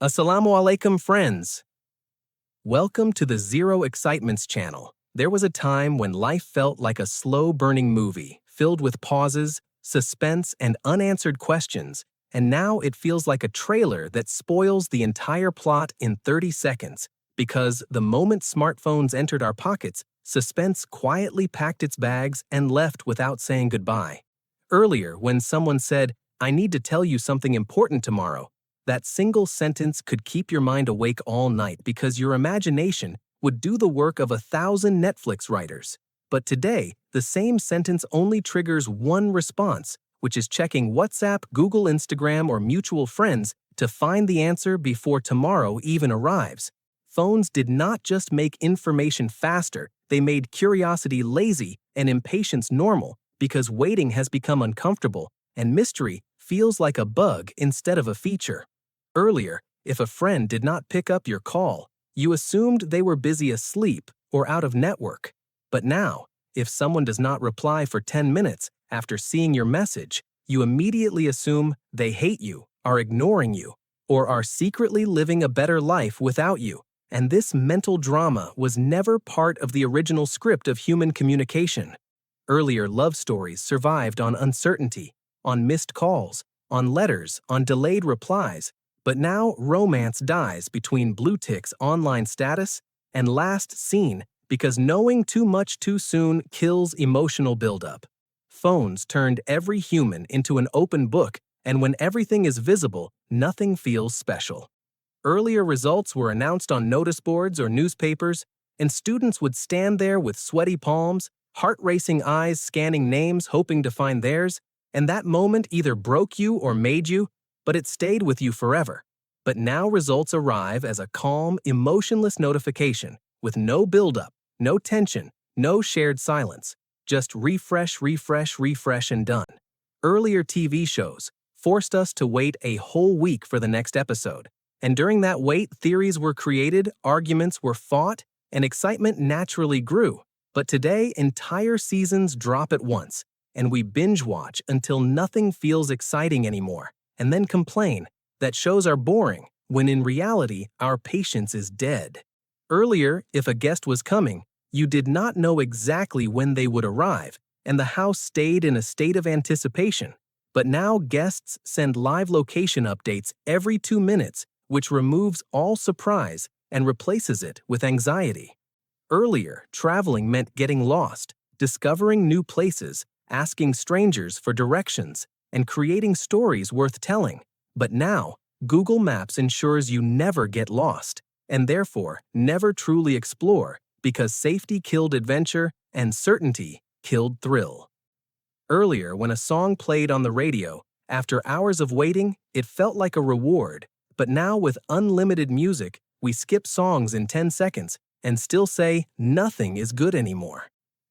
Assalamu alaikum, friends. Welcome to the Zero Excitements channel. There was a time when life felt like a slow-burning movie, filled with pauses, suspense, and unanswered questions, and now it feels like a trailer that spoils the entire plot in 30 seconds, because the moment smartphones entered our pockets, suspense quietly packed its bags and left without saying goodbye. Earlier, when someone said, "I need to tell you something important tomorrow," that single sentence could keep your mind awake all night because your imagination would do the work of 1,000 Netflix writers. But today, the same sentence only triggers one response, which is checking WhatsApp, Google, Instagram, or mutual friends to find the answer before tomorrow even arrives. Phones did not just make information faster, they made curiosity lazy and impatience normal because waiting has become uncomfortable and mystery feels like a bug instead of a feature. Earlier, if a friend did not pick up your call, you assumed they were busy asleep or out of network. But now, if someone does not reply for 10 minutes after seeing your message, you immediately assume they hate you, are ignoring you, or are secretly living a better life without you. And this mental drama was never part of the original script of human communication. Earlier love stories survived on uncertainty, on missed calls, on letters, on delayed replies. But now romance dies between blue ticks online status and last seen because knowing too much too soon kills emotional buildup. Phones turned every human into an open book, and when everything is visible, nothing feels special. Earlier results were announced on notice boards or newspapers, and students would stand there with sweaty palms, heart-racing eyes scanning names hoping to find theirs, and that moment either broke you or made you, but it stayed with you forever. But now results arrive as a calm, emotionless notification with no buildup, no tension, no shared silence. Just refresh, refresh, refresh, and done. Earlier TV shows forced us to wait a whole week for the next episode. And during that wait, theories were created, arguments were fought, and excitement naturally grew. But today, entire seasons drop at once, and we binge watch until nothing feels exciting anymore, and then complain that shows are boring, when in reality, our patience is dead. Earlier, if a guest was coming, you did not know exactly when they would arrive, and the house stayed in a state of anticipation. But now guests send live location updates every 2 minutes, which removes all surprise and replaces it with anxiety. Earlier, traveling meant getting lost, discovering new places, asking strangers for directions, and creating stories worth telling. But now, Google Maps ensures you never get lost, and therefore never truly explore, because safety killed adventure and certainty killed thrill. Earlier, when a song played on the radio, after hours of waiting, it felt like a reward. But now with unlimited music, we skip songs in 10 seconds and still say nothing is good anymore.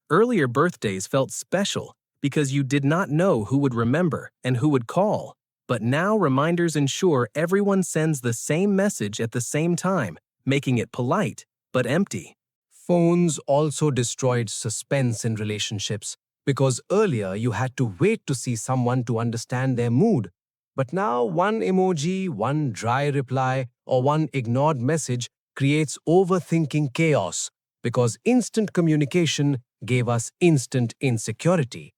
Earlier birthdays felt special because you did not know who would remember and who would call. But now reminders ensure everyone sends the same message at the same time, making it polite but empty. Phones also destroyed suspense in relationships because earlier you had to wait to see someone to understand their mood. But now one emoji, one dry reply, or one ignored message creates overthinking chaos because instant communication gave us instant insecurity.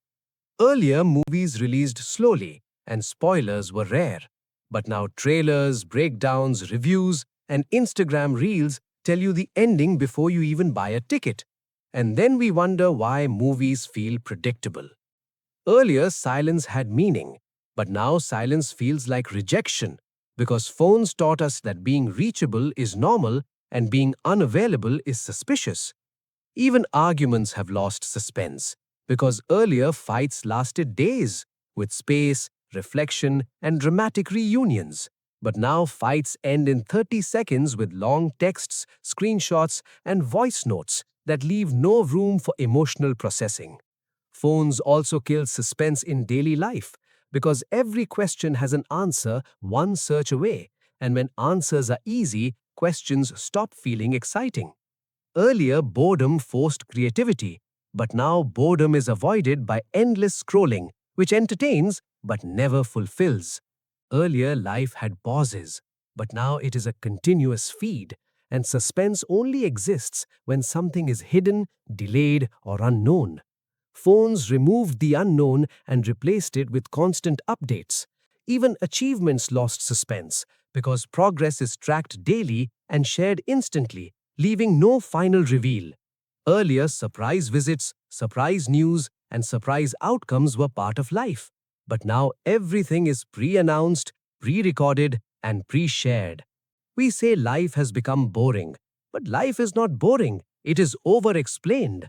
Earlier, movies released slowly and spoilers were rare. But now trailers, breakdowns, reviews, and Instagram reels tell you the ending before you even buy a ticket. And then we wonder why movies feel predictable. Earlier, silence had meaning, but now silence feels like rejection because phones taught us that being reachable is normal and being unavailable is suspicious. Even arguments have lost suspense because earlier fights lasted days with space, reflection, and dramatic reunions. But now fights end in 30 seconds with long texts, screenshots, and voice notes that leave no room for emotional processing. Phones also kill suspense in daily life because every question has an answer one search away, and when answers are easy, questions stop feeling exciting. Earlier, boredom forced creativity, but now boredom is avoided by endless scrolling, which entertains but never fulfills. Earlier, life had pauses, But now it is a continuous feed, and suspense only exists when something is hidden, delayed, or unknown. Phones removed the unknown and replaced it with constant updates. Even achievements lost suspense because progress is tracked daily and shared instantly, leaving no final reveal. Earlier, surprise visits, surprise news, and surprise outcomes were part of life. But now everything is pre announced, pre recorded, and pre shared. We say life has become boring, but life is not boring, it is over explained.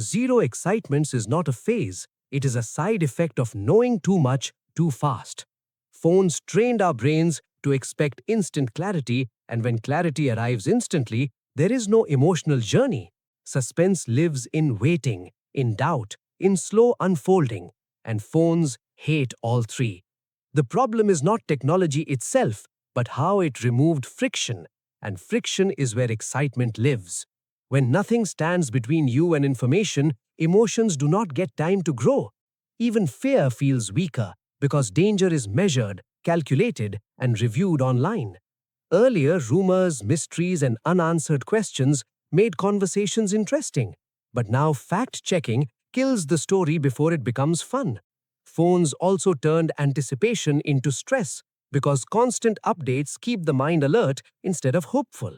Zero excitements is not a phase, it is a side effect of knowing too much too fast. Phones trained our brains to expect instant clarity, and when clarity arrives instantly, there is no emotional journey. Suspense lives in waiting, in doubt, in slow unfolding, and phones hate all three. The problem is not technology itself, but how it removed friction, and friction is where excitement lives. When nothing stands between you and information, emotions do not get time to grow. Even fear feels weaker because danger is measured, calculated, and reviewed online. Earlier, rumors, mysteries, and unanswered questions made conversations interesting. But now, fact checking kills the story before it becomes fun. Phones also turned anticipation into stress because constant updates keep the mind alert instead of hopeful.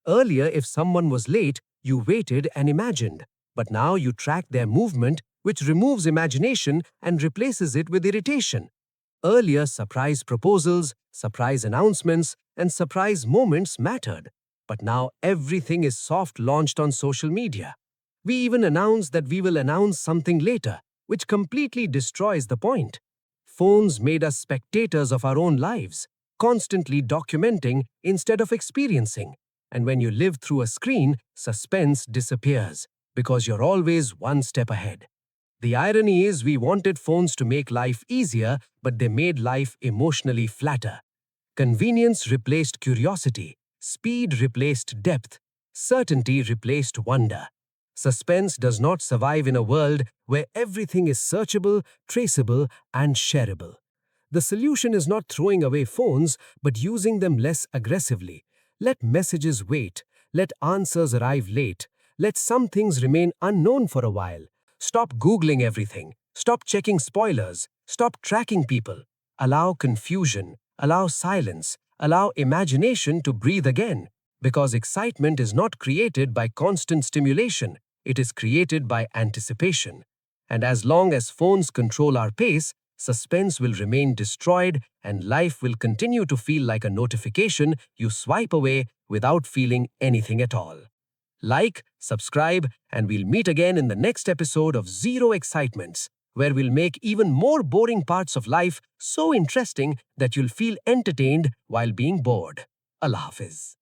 Earlier, if someone was late, you waited and imagined. But now you track their movement, which removes imagination and replaces it with irritation. Earlier, surprise proposals, surprise announcements, and surprise moments mattered. But now everything is soft launched on social media. We even announce that we will announce something later, which completely destroys the point. Phones made us spectators of our own lives, constantly documenting instead of experiencing. And when you live through a screen, suspense disappears because you're always one step ahead. The irony is we wanted phones to make life easier, but they made life emotionally flatter. Convenience replaced curiosity, speed replaced depth, certainty replaced wonder. Suspense does not survive in a world where everything is searchable, traceable, and shareable. The solution is not throwing away phones, but using them less aggressively. Let messages wait. Let answers arrive late. Let some things remain unknown for a while. Stop Googling everything. Stop checking spoilers. Stop tracking people. Allow confusion. Allow silence. Allow imagination to breathe again. Because excitement is not created by constant stimulation. It is created by anticipation. And as long as phones control our pace, suspense will remain destroyed and life will continue to feel like a notification you swipe away without feeling anything at all. Like, subscribe, and we'll meet again in the next episode of Zero Excitements, where we'll make even more boring parts of life so interesting that you'll feel entertained while being bored. Allah Hafiz.